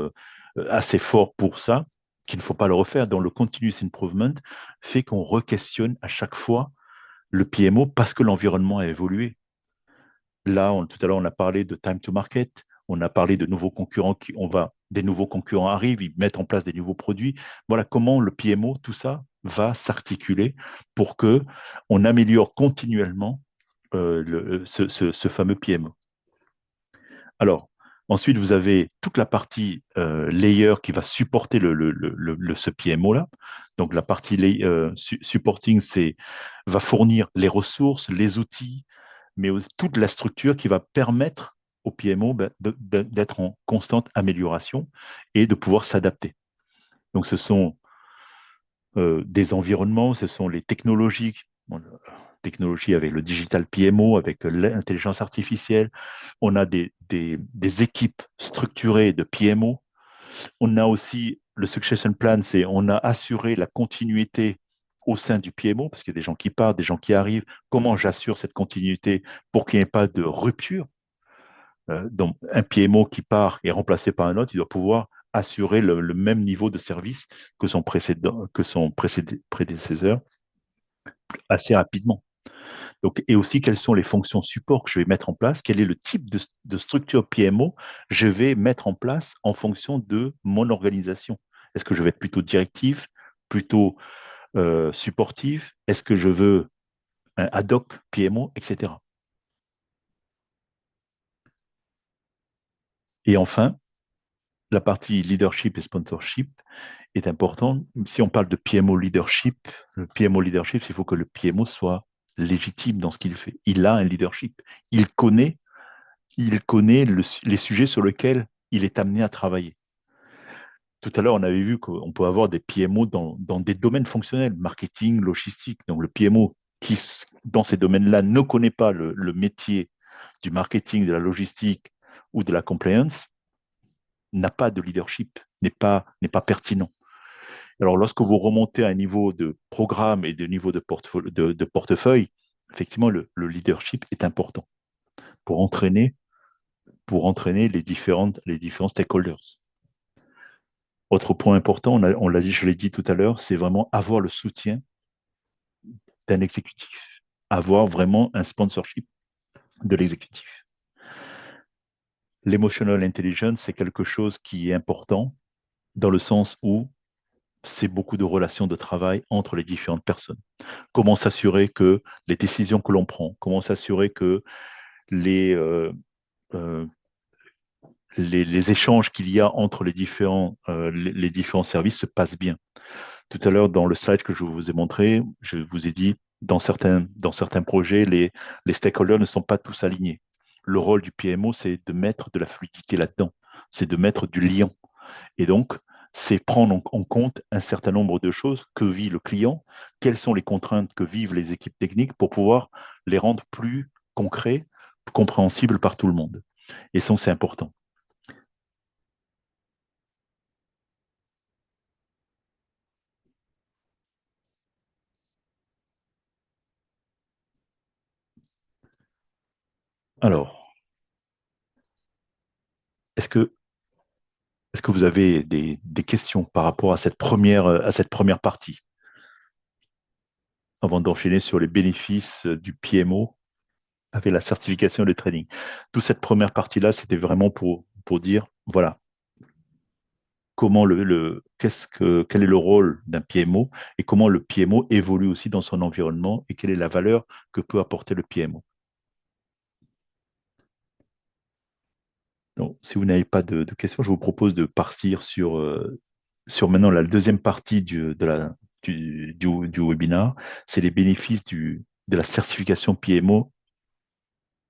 assez fort pour ça, qu'il ne faut pas le refaire. Donc, le continuous improvement fait qu'on re-questionne à chaque fois le PMO parce que l'environnement a évolué. Là, tout à l'heure, on a parlé de time to market, on a parlé de nouveaux concurrents des nouveaux concurrents arrivent, ils mettent en place des nouveaux produits. Voilà comment le PMO, tout ça, va s'articuler pour que on améliore continuellement ce fameux PMO. Alors, ensuite, vous avez toute la partie layer qui va supporter ce PMO-là. Donc, la partie supporting, va fournir les ressources, les outils, mais aussi toute la structure qui va permettre au PMO d'être en constante amélioration et de pouvoir s'adapter. Donc, ce sont des environnements, ce sont les technologies, technologies avec le digital PMO, avec l'intelligence artificielle. On a des équipes structurées de PMO. On a aussi le succession plan, c'est on a assuré la continuité au sein du PMO, parce qu'il y a des gens qui partent, des gens qui arrivent. Comment j'assure cette continuité pour qu'il n'y ait pas de rupture? Donc, un PMO qui part et est remplacé par un autre, il doit pouvoir assurer le même niveau de service que son prédécesseur assez rapidement. Donc, et aussi, quelles sont les fonctions support que je vais mettre en place? Quel est le type de structure PMO je vais mettre en place en fonction de mon organisation? Est-ce que je vais être plutôt directif, plutôt supportif? Est-ce que je veux un ad hoc PMO, etc. Et enfin, la partie leadership et sponsorship est importante. Si on parle de PMO leadership, le PMO leadership, il faut que le PMO soit légitime dans ce qu'il fait. Il a un leadership. Il connaît, les sujets sur lesquels il est amené à travailler. Tout à l'heure, on avait vu qu'on peut avoir des PMO dans des domaines fonctionnels, marketing, logistique. Donc, le PMO qui, dans ces domaines-là, ne connaît pas le métier du marketing, de la logistique ou de la compliance, n'a pas de leadership, n'est pas pertinent. Alors, lorsque vous remontez à un niveau de programme et de niveau de portefeuille, effectivement, le leadership est important pour entraîner, les différents stakeholders. Autre point important, on l'a dit, je l'ai dit tout à l'heure, c'est vraiment avoir le soutien d'un exécutif, avoir vraiment un sponsorship de l'exécutif. L'emotional intelligence, c'est quelque chose qui est important dans le sens où c'est beaucoup de relations de travail entre les différentes personnes. Comment s'assurer que les décisions que l'on prend, comment s'assurer que les, euh, euh, les échanges qu'il y a entre les différents services se passent bien. Tout à l'heure, dans le slide que je vous ai montré, je vous ai dit, dans certains projets, les stakeholders ne sont pas tous alignés. Le rôle du PMO, c'est de mettre de la fluidité là-dedans, c'est de mettre du lien. Et donc, c'est prendre en compte un certain nombre de choses que vit le client, quelles sont les contraintes que vivent les équipes techniques pour pouvoir les rendre plus concrets, compréhensibles par tout le monde. Et ça, c'est important. Alors, est-ce que, est-ce que vous avez des questions par rapport à cette première partie, avant d'enchaîner sur les bénéfices du PMO avec la certification et le training? Toute cette première partie-là, c'était vraiment pour dire, voilà, quel est le rôle d'un PMO et comment le PMO évolue aussi dans son environnement et quelle est la valeur que peut apporter le PMO. Donc, si vous n'avez pas de questions, je vous propose de partir sur maintenant la deuxième partie du webinaire. C'est les bénéfices de la certification PMO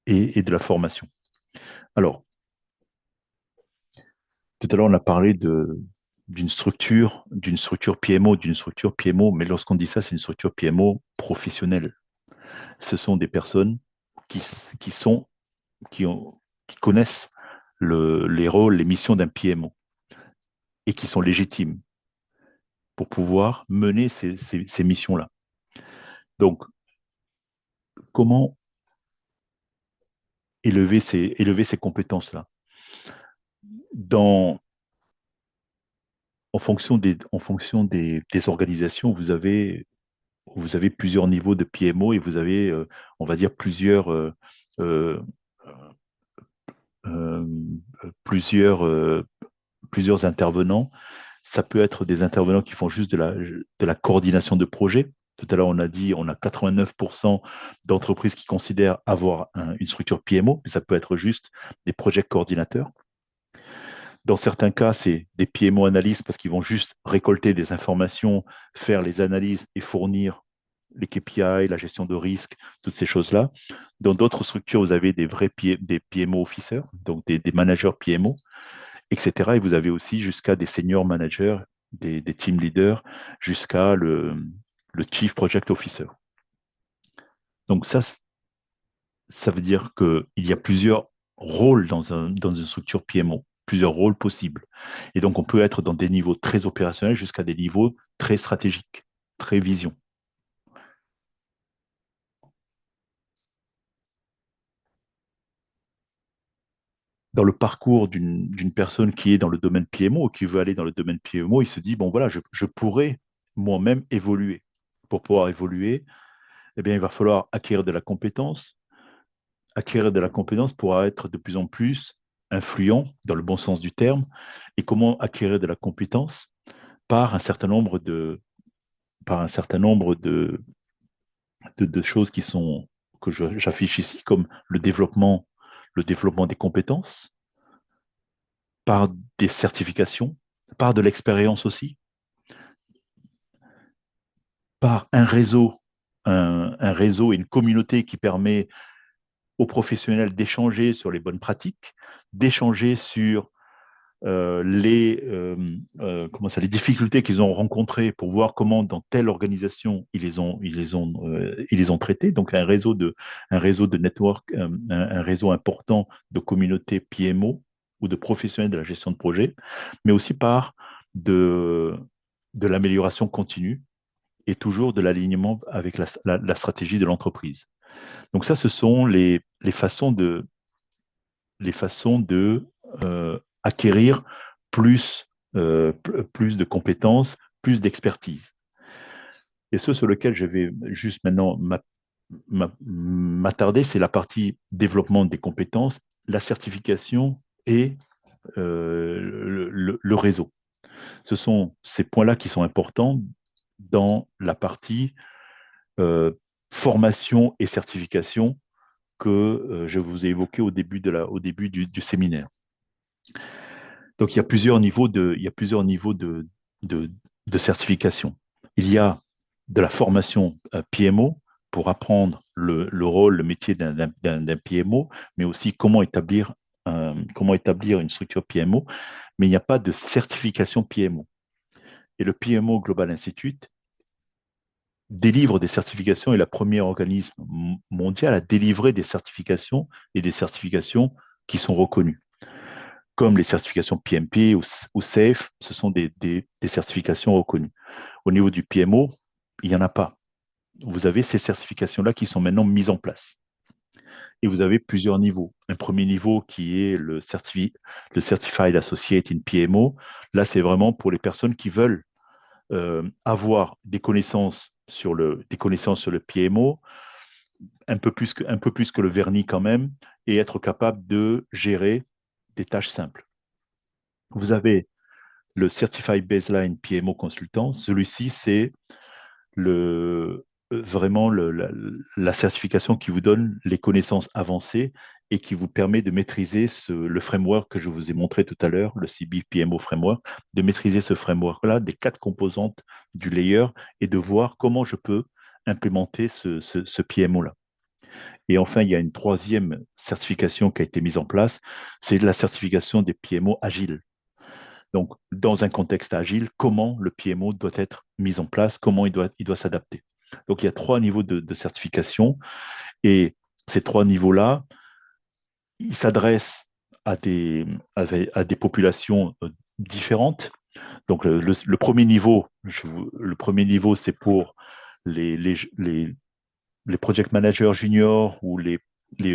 et de la formation. Alors, tout à l'heure, on a parlé d'une structure PMO, mais lorsqu'on dit ça, c'est une structure PMO professionnelle. Ce sont des personnes qui, qui sont, qui ont, qui connaissent les rôles, les missions d'un PMO et qui sont légitimes pour pouvoir mener ces missions-là. Donc, comment élever ces compétences-là? Dans, en fonction des organisations, vous avez plusieurs niveaux de PMO et vous avez, on va dire, euh, euh, euh, plusieurs intervenants. Ça peut être des intervenants qui font juste de la coordination de projet. Tout à l'heure, on a dit on a 89% d'entreprises qui considèrent avoir une structure PMO, mais ça peut être juste des projets coordinateurs. Dans certains cas, c'est des PMO analystes parce qu'ils vont juste récolter des informations, faire les analyses et fournir les KPI, la gestion de risque, toutes ces choses-là. Dans d'autres structures, vous avez des PMO officers, donc des managers PMO, etc. Et vous avez aussi jusqu'à des senior managers, des team leaders, jusqu'à le chief project officer. Donc ça veut dire qu'il y a plusieurs rôles dans une structure PMO, plusieurs rôles possibles. Et donc on peut être dans des niveaux très opérationnels jusqu'à des niveaux très stratégiques, très vision. dans le parcours d'une personne qui est dans le domaine PMO, qui veut aller dans le domaine PMO, il se dit, bon voilà, je pourrais moi-même évoluer. Pour pouvoir évoluer, eh bien, il va falloir acquérir de la compétence. Acquérir de la compétence pour être de plus en plus influent, dans le bon sens du terme. Et comment acquérir de la compétence? Par un certain nombre par un certain nombre de choses que j'affiche ici, comme le développement des compétences, par des certifications, par de l'expérience aussi, par un réseau et une communauté qui permet aux professionnels d'échanger sur les bonnes pratiques, d'échanger sur les difficultés qu'ils ont rencontrées pour voir comment dans telle organisation ils les ont traitées. Donc un réseau de network, un réseau important de communautés PMO ou de professionnels de la gestion de projet, mais aussi par de, de l'amélioration continue et toujours de l'alignement avec la stratégie de l'entreprise. Donc ça, ce sont les façons de acquérir plus, plus de compétences, plus d'expertise. Et ce sur lequel je vais juste maintenant m'attarder, c'est la partie développement des compétences, la certification et le réseau. Ce sont ces points-là qui sont importants dans la partie euh, formation et certification que je vous ai évoqué au début du séminaire. Donc, il y a plusieurs niveaux de, de certification. Il y a de la formation PMO pour apprendre le rôle, le métier d'un PMO, mais aussi comment établir une structure PMO, mais il n'y a pas de certification PMO. Et le PMO Global Institute délivre des certifications, est le premier organisme mondial à délivrer des certifications et des certifications qui sont reconnues, comme les certifications PMP ou SAFE, ce sont des certifications reconnues. Au niveau du PMO, il n'y en a pas. Vous avez ces certifications-là qui sont maintenant mises en place. Et vous avez plusieurs niveaux. Un premier niveau qui est le Certified Associate in PMO. Là, c'est vraiment pour les personnes qui veulent avoir des connaissances sur le PMO, un peu plus que le vernis quand même, et être capable de gérer des tâches simples. Vous avez le Certified Baseline PMO Consultant. Celui-ci, c'est vraiment la certification qui vous donne les connaissances avancées et qui vous permet de maîtriser le framework que je vous ai montré tout à l'heure, le CB PMO Framework, de maîtriser ce framework-là, des 4 composantes du layer et de voir comment je peux implémenter ce PMO-là. Et enfin, il y a une troisième certification qui a été mise en place, c'est la certification des PMO agiles. Donc, dans un contexte agile, comment le PMO doit être mis en place, comment il doit s'adapter. Donc, il y a 3 niveaux de certification et ces 3 niveaux-là, ils s'adressent à des populations différentes. Donc, le premier niveau, c'est pour les, les, les, les project managers juniors ou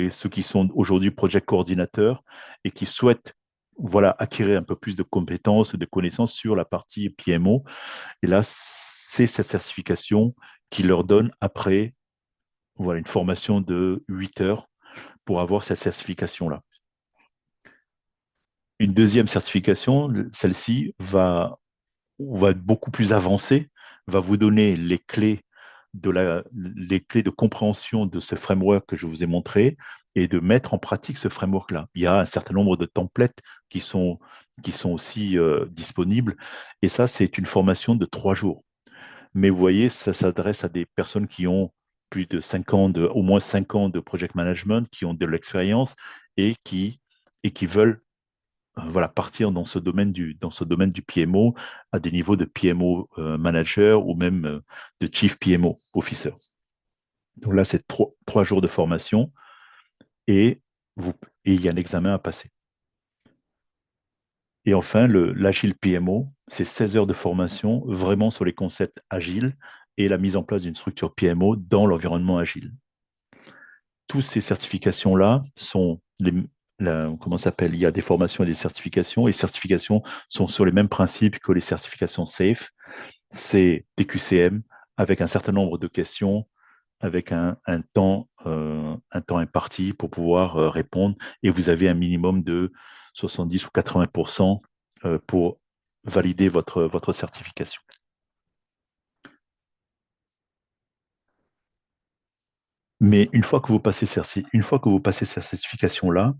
ceux qui sont aujourd'hui project coordinateurs et qui souhaitent voilà, acquérir un peu plus de compétences et de connaissances sur la partie PMO. Et là, c'est cette certification qui leur donne après voilà, une formation de 8 heures pour avoir cette certification-là. Une deuxième certification, celle-ci va être beaucoup plus avancée, va vous donner les clés de compréhension de ce framework que je vous ai montré et de mettre en pratique ce framework-là. Il y a un certain nombre de templates qui sont aussi disponibles et ça, c'est une formation de 3 jours. Mais vous voyez, ça s'adresse à des personnes qui ont plus de 5 ans, au moins 5 ans de project management, qui ont de l'expérience et qui veulent voilà, partir dans ce domaine du PMO à des niveaux de PMO manager ou même de chief PMO officer. Donc là, c'est 3 jours de formation et, et il y a un examen à passer. Et enfin, l'Agile PMO, c'est 16 heures de formation vraiment sur les concepts agiles et la mise en place d'une structure PMO dans l'environnement agile. Toutes ces certifications-là sont comment ça s'appelle? Il y a des formations et des certifications, et les certifications sont sur les mêmes principes que les certifications SAFE. C'est des QCM avec un certain nombre de questions, avec un temps imparti pour pouvoir répondre, et vous avez un minimum de 70 ou 80% pour valider votre certification. Mais une fois que vous passez cette certification-là,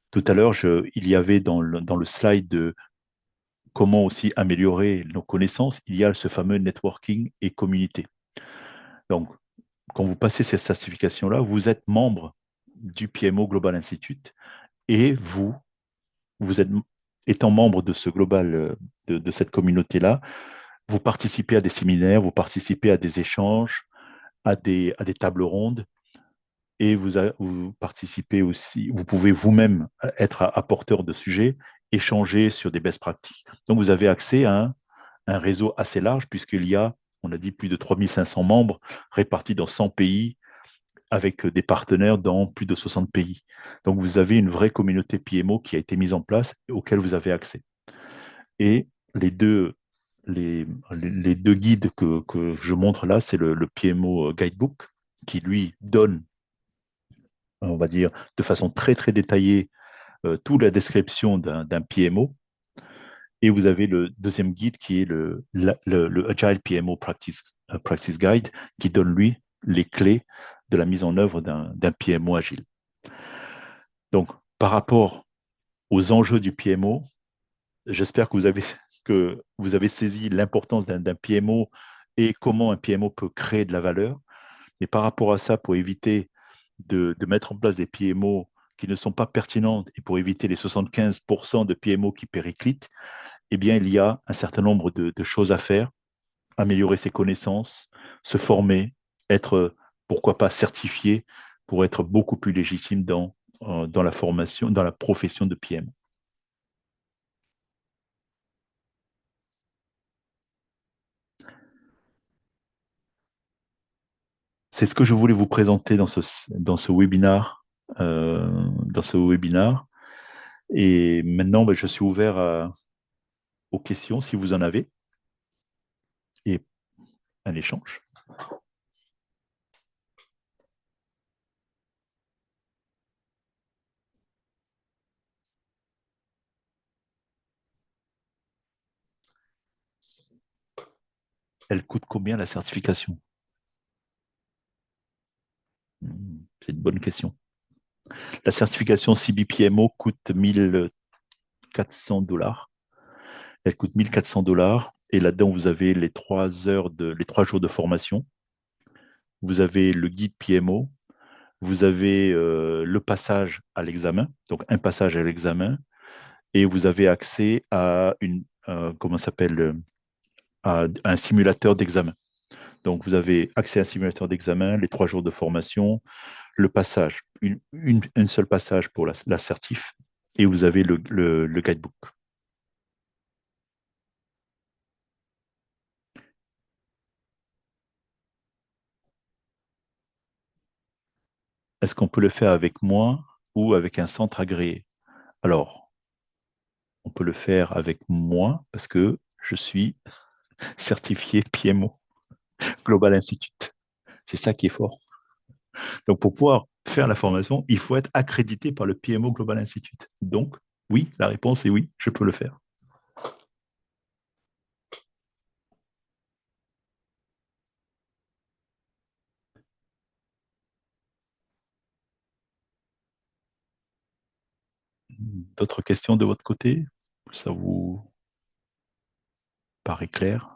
tout à l'heure, il y avait dans le slide de comment aussi améliorer nos connaissances, il y a ce fameux networking et communauté. Donc, quand vous passez cette certification-là, vous êtes membre du PMO Global Institute, et vous êtes, étant membre de ce global, de cette communauté-là, vous participez à des séminaires, vous participez à des échanges, à des tables rondes, et vous participez aussi, vous pouvez vous-même être apporteur de sujets, échanger sur des best practices. Donc, vous avez accès à un réseau assez large, puisqu'il y a, on a dit, plus de 3500 membres répartis dans 100 pays, avec des partenaires dans plus de 60 pays. Donc, vous avez une vraie communauté PMO qui a été mise en place et auquel vous avez accès. Et les deux guides que je montre là, c'est le PMO Guidebook, qui lui donne, on va dire, de façon très, très détaillée, toute la description d'un PMO. Et vous avez le deuxième guide qui est le Agile PMO Practice Guide, qui donne, lui, les clés de la mise en œuvre d'un PMO agile. Donc, par rapport aux enjeux du PMO, j'espère que vous avez saisi l'importance d'un PMO et comment un PMO peut créer de la valeur. Et par rapport à ça, pour éviter de mettre en place des PMO qui ne sont pas pertinentes, et pour éviter les 75% de PMO qui périclitent, eh bien, il y a un certain nombre de choses à faire: améliorer ses connaissances, se former, être, pourquoi pas, certifié pour être beaucoup plus légitime dans la formation, dans la profession de PM. C'est ce que je voulais vous présenter dans ce webinaire. Dans ce webinaire. Et maintenant, je suis ouvert aux questions si vous en avez, et un échange. Elle coûte combien la certification? C'est une bonne question. La certification CBPMO coûte 1400 $. Elle coûte 1400 $. Et là-dedans, vous avez les 3 jours de formation. Vous avez le guide PMO. Vous avez le passage à l'examen, donc un passage à l'examen. Et vous avez accès à comment ça s'appelle, à un simulateur d'examen. Donc, vous avez accès à un simulateur d'examen, les 3 jours de formation, le passage, un seul passage pour l'assertif, et vous avez le guidebook. Est-ce qu'on peut le faire avec moi ou avec un centre agréé? Alors, on peut le faire avec moi parce que je suis certifié PMO Global Institute. C'est ça qui est fort. Donc, pour pouvoir faire la formation, il faut être accrédité par le PMO Global Institute. Donc, oui, la réponse est oui, je peux le faire. D'autres questions de votre côté? Ça vous paraît clair?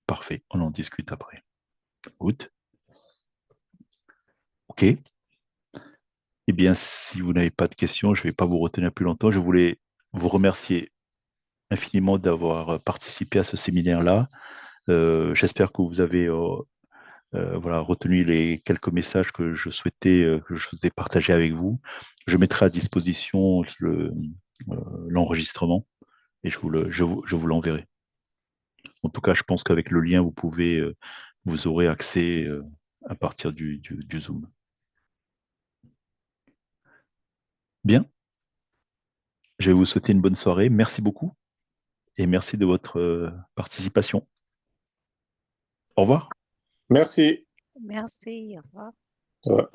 Parfait, on en discute après. Good. OK. Eh bien, si vous n'avez pas de questions, je ne vais pas vous retenir plus longtemps. Je voulais vous remercier infiniment d'avoir participé à ce séminaire-là. J'espère que vous avez voilà, retenu les quelques messages que je souhaitais partager avec vous. Je mettrai à disposition l'enregistrement, et je vous l'enverrai. En tout cas, je pense qu'avec le lien, vous aurez accès à partir du Zoom. Bien, je vais vous souhaiter une bonne soirée. Merci beaucoup et merci de votre participation. Au revoir. Merci. Merci, au revoir. Ouais.